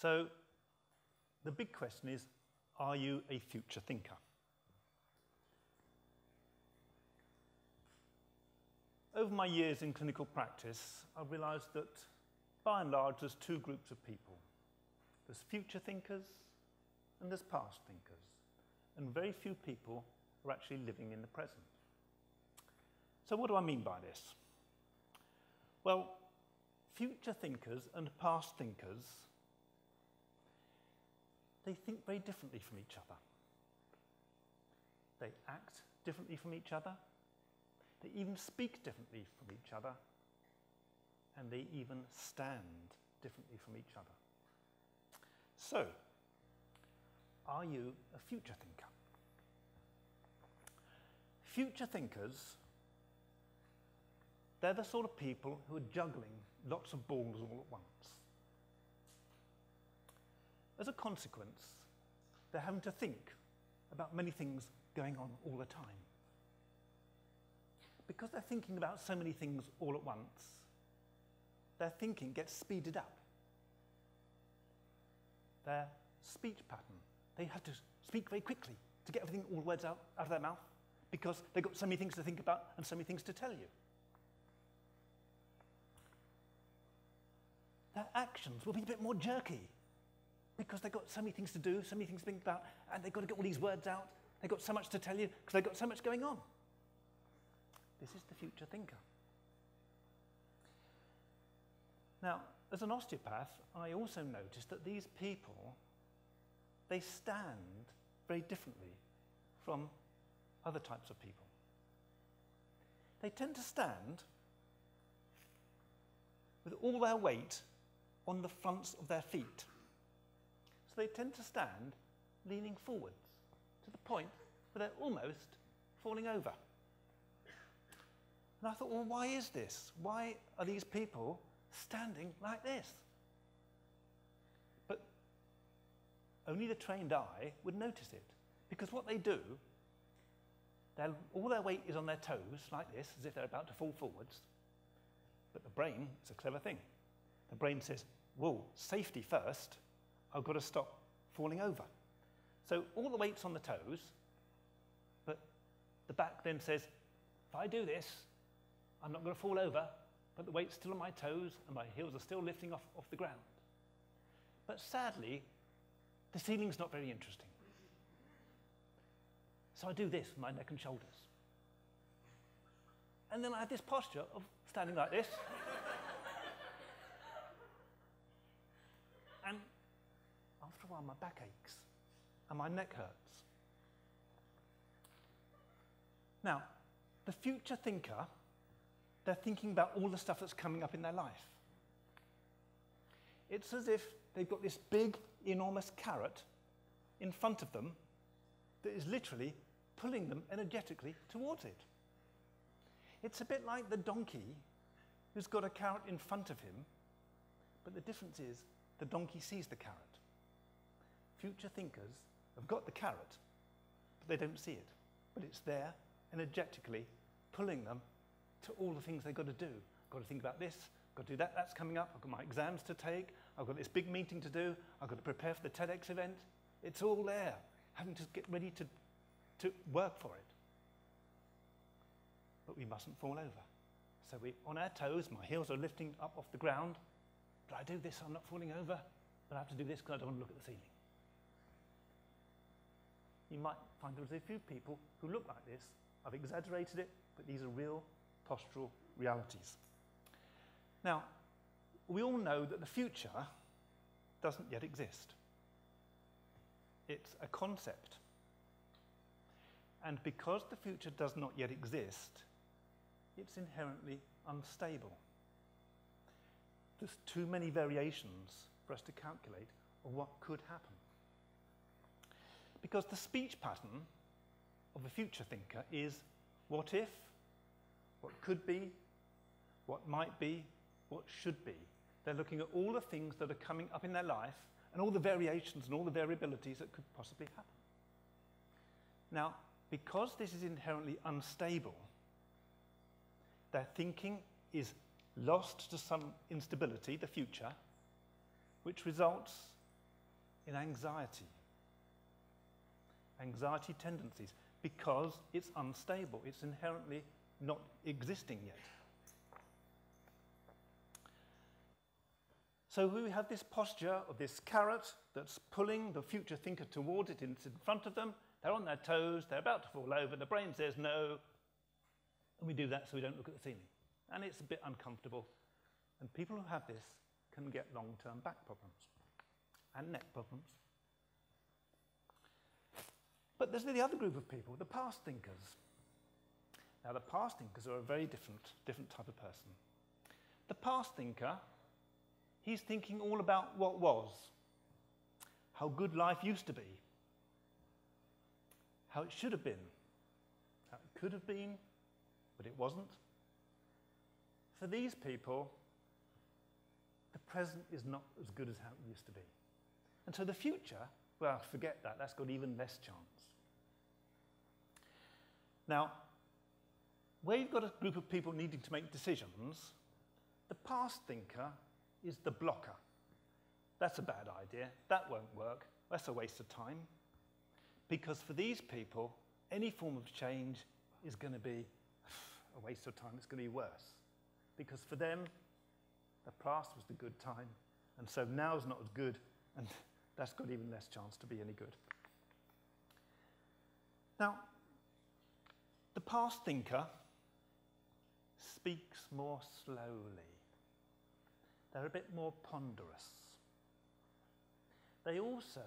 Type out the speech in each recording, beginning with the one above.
So the big question is, are you a future thinker? Over my years in clinical practice, I've realized that, by and large, there's two groups of people. There's future thinkers and there's past thinkers. And very few people are actually living in the present. So what do I mean by this? Well, future thinkers and past thinkers, they think very differently from each other. They act differently from each other. They even speak differently from each other. And they even stand differently from each other. So, are you a future thinker? Future thinkers, they're the sort of people who are juggling lots of balls all at once. As a consequence, they're having to think about many things going on all the time. Because they're thinking about so many things all at once, their thinking gets speeded up. Their speech pattern, they have to speak very quickly to get everything, all the words out of their mouth, because they've got so many things to think about and so many things to tell you. Their actions will be a bit more jerky, because they've got so many things to do, so many things to think about, and they've got to get all these words out. They've got so much to tell you, because they've got so much going on. This is the future thinker. Now, as an osteopath, I also noticed that these people, they stand very differently from other types of people. They tend to stand with all their weight on the fronts of their feet. So they tend to stand leaning forwards to the point where they're almost falling over. And I thought, well, why is this? Why are these people standing like this? But only the trained eye would notice it, because what they do, all their weight is on their toes, like this, as if they're about to fall forwards. But the brain is a clever thing. The brain says, whoa, safety first, I've got to stop falling over. So all the weight's on the toes, but the back then says, if I do this, I'm not going to fall over, but the weight's still on my toes and my heels are still lifting off the ground. But sadly, the ceiling's not very interesting. So I do this with my neck and shoulders. And then I have this posture of standing like this. And after a while, my back aches and my neck hurts. Now, the future thinker, they're thinking about all the stuff that's coming up in their life. It's as if they've got this big, enormous carrot in front of them that is literally pulling them energetically towards it. It's a bit like the donkey who's got a carrot in front of him, but the difference is the donkey sees the carrot. Future thinkers have got the carrot, but they don't see it. But it's there energetically pulling them to all the things they've got to do. I've got to think about this, I've got to do that, that's coming up, I've got my exams to take, I've got this big meeting to do, I've got to prepare for the TEDx event. It's all there, having to get ready to work for it. But we mustn't fall over. So we're on our toes, my heels are lifting up off the ground. But I do this so I'm not falling over, but I have to do this because I don't want to look at the ceiling. You might find there's a few people who look like this. I've exaggerated it, but these are real postural realities. Now, we all know that the future doesn't yet exist. It's a concept. And because the future does not yet exist, it's inherently unstable. There's too many variations for us to calculate of what could happen. Because the speech pattern of a future thinker is what if, what could be, what might be, what should be. They're looking at all the things that are coming up in their life and all the variations and all the variabilities that could possibly happen. Now, because this is inherently unstable, their thinking is lost to some instability, the future, which results in anxiety. Anxiety tendencies, because it's unstable. It's inherently not existing yet. So we have this posture of this carrot that's pulling the future thinker towards it. It's in front of them. They're on their toes. They're about to fall over. The brain says no. And we do that so we don't look at the ceiling. And it's a bit uncomfortable. And people who have this can get long-term back problems and neck problems. But there's the other group of people, the past thinkers. Now, the past thinkers are a very different type of person. The past thinker, he's thinking all about what was, how good life used to be, how it should have been, how it could have been, but it wasn't. For these people, the present is not as good as how it used to be. And so the future, well, forget that. That's got even less chance. Now, where you've got a group of people needing to make decisions, the past thinker is the blocker. That's a bad idea. That won't work. That's a waste of time. Because for these people, any form of change is going to be a waste of time. It's going to be worse. Because for them, the past was the good time, and so now is not as good, and that's got even less chance to be any good. Now, the past thinker speaks more slowly. They're a bit more ponderous. They also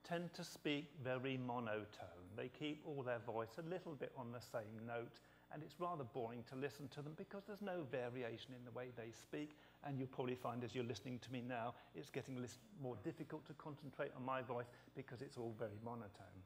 tend to speak very monotone. They keep all their voice a little bit on the same note, and it's rather boring to listen to them because there's no variation in the way they speak, and you'll probably find as you're listening to me now, it's getting more difficult to concentrate on my voice because it's all very monotone.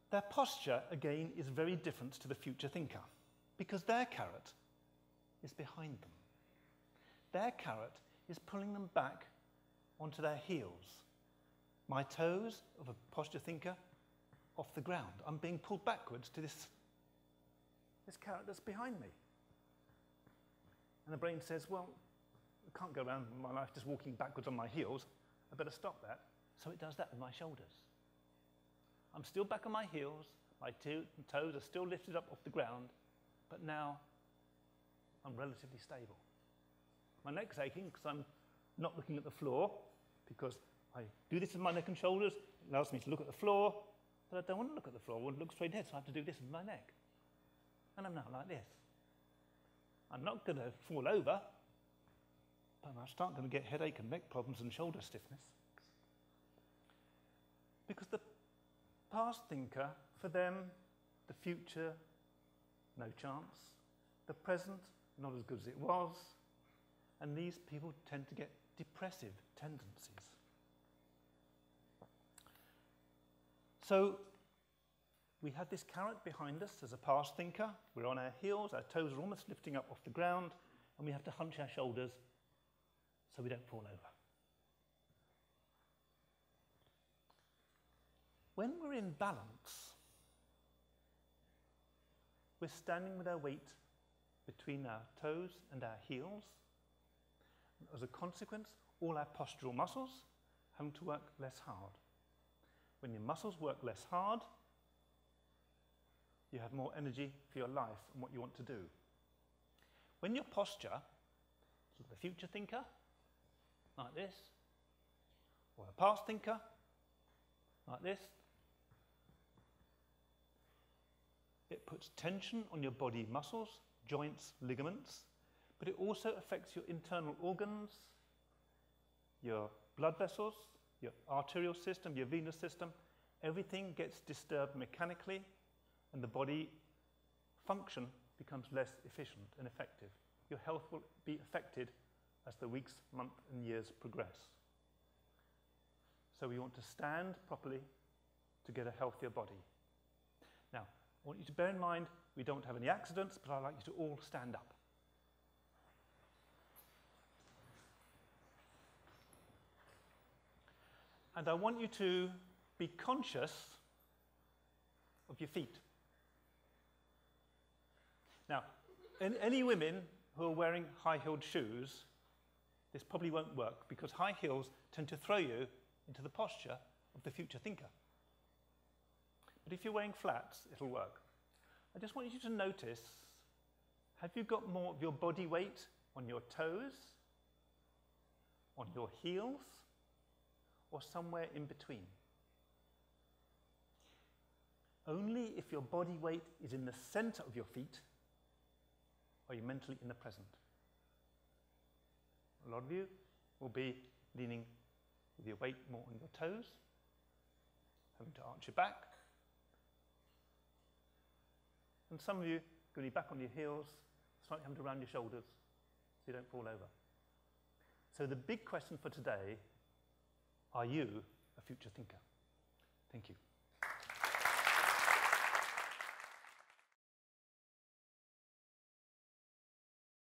Their posture, again, is very different to the future thinker because their carrot is behind them. Their carrot is pulling them back onto their heels. My toes, of a posture thinker, off the ground. I'm being pulled backwards to this carrot that's behind me. And the brain says, well, I can't go around my life just walking backwards on my heels. I better stop that. So it does that with my shoulders. I'm still back on my heels. My toes are still lifted up off the ground. But now I'm relatively stable. My neck's aching because I'm not looking at the floor, because I do this with my neck and shoulders. It allows me to look at the floor. But I don't want to look at the floor. I want to look straight ahead, so I have to do this with my neck. And I'm now like this. I'm not going to fall over, but I start going to get headache and neck problems and shoulder stiffness. Because the past thinker, for them, the future, no chance. The present, not as good as it was. And these people tend to get depressive tendencies. So we have this carrot behind us as a past thinker. We're on our heels, our toes are almost lifting up off the ground, and we have to hunch our shoulders so we don't fall over. When we're in balance, we're standing with our weight between our toes and our heels. As a consequence, all our postural muscles have to work less hard. When your muscles work less hard, you have more energy for your life and what you want to do. When your posture is the future thinker, like this, or a past thinker, like this, it puts tension on your body muscles, joints, ligaments, but it also affects your internal organs, your blood vessels, your arterial system, your venous system. Everything gets disturbed mechanically, and the body function becomes less efficient and effective. Your health will be affected as the weeks, months, and years progress. So we want to stand properly to get a healthier body. Now, I want you to bear in mind, we don't have any accidents, but I'd like you to all stand up. And I want you to be conscious of your feet. Now, any women who are wearing high-heeled shoes, this probably won't work because high heels tend to throw you into the posture of the future thinker. But if you're wearing flats, it'll work. I just want you to notice, have you got more of your body weight on your toes, on your heels, or somewhere in between? Only if your body weight is in the center of your feet are you mentally in the present. A lot of you will be leaning with your weight more on your toes, having to arch your back. And some of you are going to be back on your heels, slightly having to round your shoulders so you don't fall over. So the big question for today, are you a future thinker? Thank you.